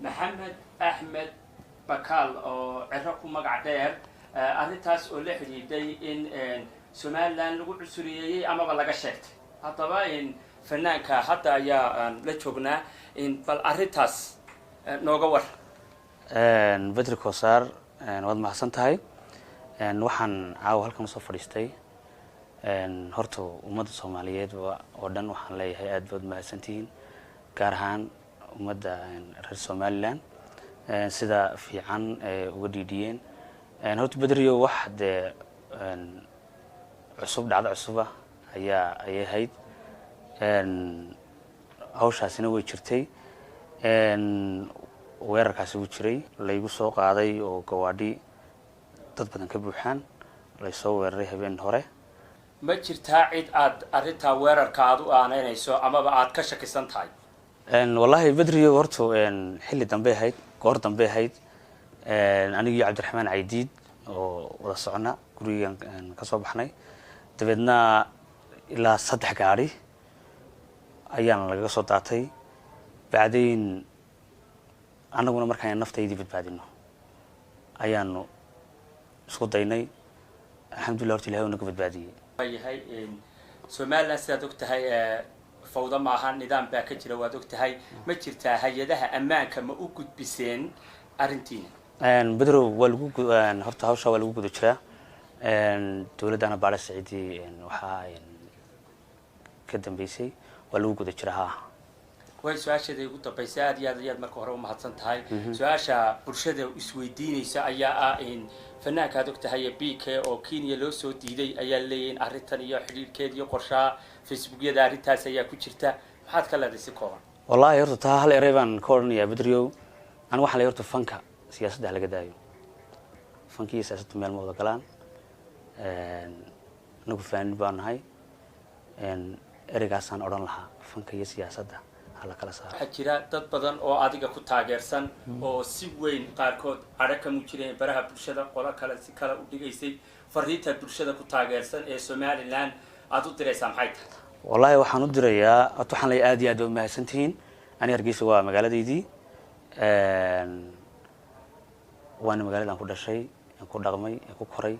محمد أحمد بكال أو عراق مقعدير أرنتاس أولي حديدي إن سومالان لغو عسوريي أما بلغا شكت هطبا إن فنانكا حتى يا لجوغنا إن بالأرنتاس نوغور بدر كوسار واد محسن تهي waxaan caaw halkan soo fadhiistay horta ummadda Soomaaliyeed oo dhan waxaan leeyahay aad baad mahadsantihiin gaar ahaan ummadda reer Somaliland sida fiican uga dhiidiyeen horta badriyo wax de cusub dhacdo cusub ayaa ahayd hawshaasina way jirtay weerarkaasi uu jiray la igu soo qaaday oo gawaadhi dad badan ka buuxaan la soo weeraray habeen hore ma jirtaa cid aad arinta weerarka aad u aaneynayso ama aad ka shakisan tahay wallahi badriyo horto xilli dambe ahayd goor dambe ahayd aniga Cabdiraxmaan Caydiid oo wada socona gurigan ka soo baxnay dabeedna ilaa 3 gaari ayaan laga soo daatay baadeen anaguna markaan naftaydii badbaadino ayaanu isku daynay alxamdulillah horta ilaahay naga badbaadiyay yahay Soomaaliland sidaad ogtahay fawda ma aha nidaam baa ka jira waad ogtahay ma jirtaa hay'adaha ammaanka ma u gudbiseen arintiina badro walgu horta hawsha waa lagu gudo jiraa dawladana baala saciidi waxa ka dambeysay waa lagu gudo jiraa way su'aashaday ugu dambeysay aad iyo aad marka hore u mahadsan tahay su'aasha bulshada isweydiinaysa ayaa ah in fanaanka aad ogtahay BK oo Kenya loo soo diiday ayaa leeyahay arintan iyo xiriirkeed iyo qorshaha Facebook-yada arintaas ayaa ku jirta maxaad ka leedahay kooban wallahi horta taa hal ereban koorniya badriyo aan waxa la horta fanka siyaasadda laga daayo fankiisa siyaasadda meel ma wada galaan nagu faanin baan nahay ereygaasaan oran lahaa fanka iyo siyaasadda hala kala saaro waxa jira dad badan oo adiga ku taageersan oo si weyn qaarkood arka mu jireen baraha bulshada qola kale si kala u dhigaysay fariinta bulshada ku taageersan ee Somaliland aad u diraysaa maxay tahay wallahi waxaan u dirayaa waxaan leeyahay aad iyo aad u mahadsantihiin ani Hargeysa waa magaaladeydii waana magaaladan ku dhashay ku dhaqmay ku koray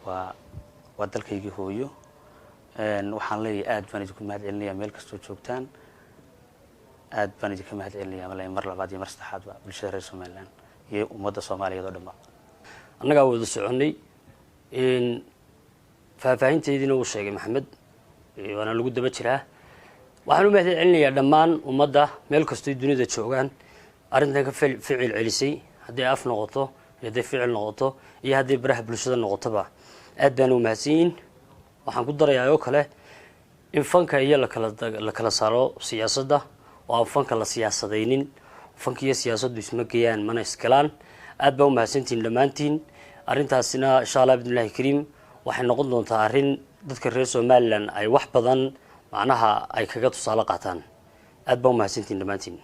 waa dalkaygii hooyo waxaan leeyahay aad baan idinku mahadcelinayaa meel kastoo joogtaan aad baan idinka mahadcelinayaa malay mar labaad iyo mar saddexaad bulshada reer Somaliland iyo ummadda Soomaaliyeed oo dhan annaga wada soconay faahfaahinteedina uu sheegay Maxamed waana lagu daba jiraa waxaan u mahadcelinayaa dhammaan ummadda meel kastoo dunida joogaan arintan ka ficil celisay haddii af noqoto haddii ficil noqoto iyo haddii baraha bulshada noqotoba aad baan u mahadsanyiin waxaan ku darayaa oo kale in fanka iyo la kala saaro siyaasadda oo fanka la siyaasadeynin fanka iyo siyaasaddu isma geeyaan mana iskalaan aad baan u mahadsantiin dhamaantiin arintaasina insha Allah bidnillaahi kariim waxay noqon doontaa arin dadka reer Somaliland ay wax badan macnaha ay kaga tusaale qaataan aad baan u mahadsantiin dhamaantiin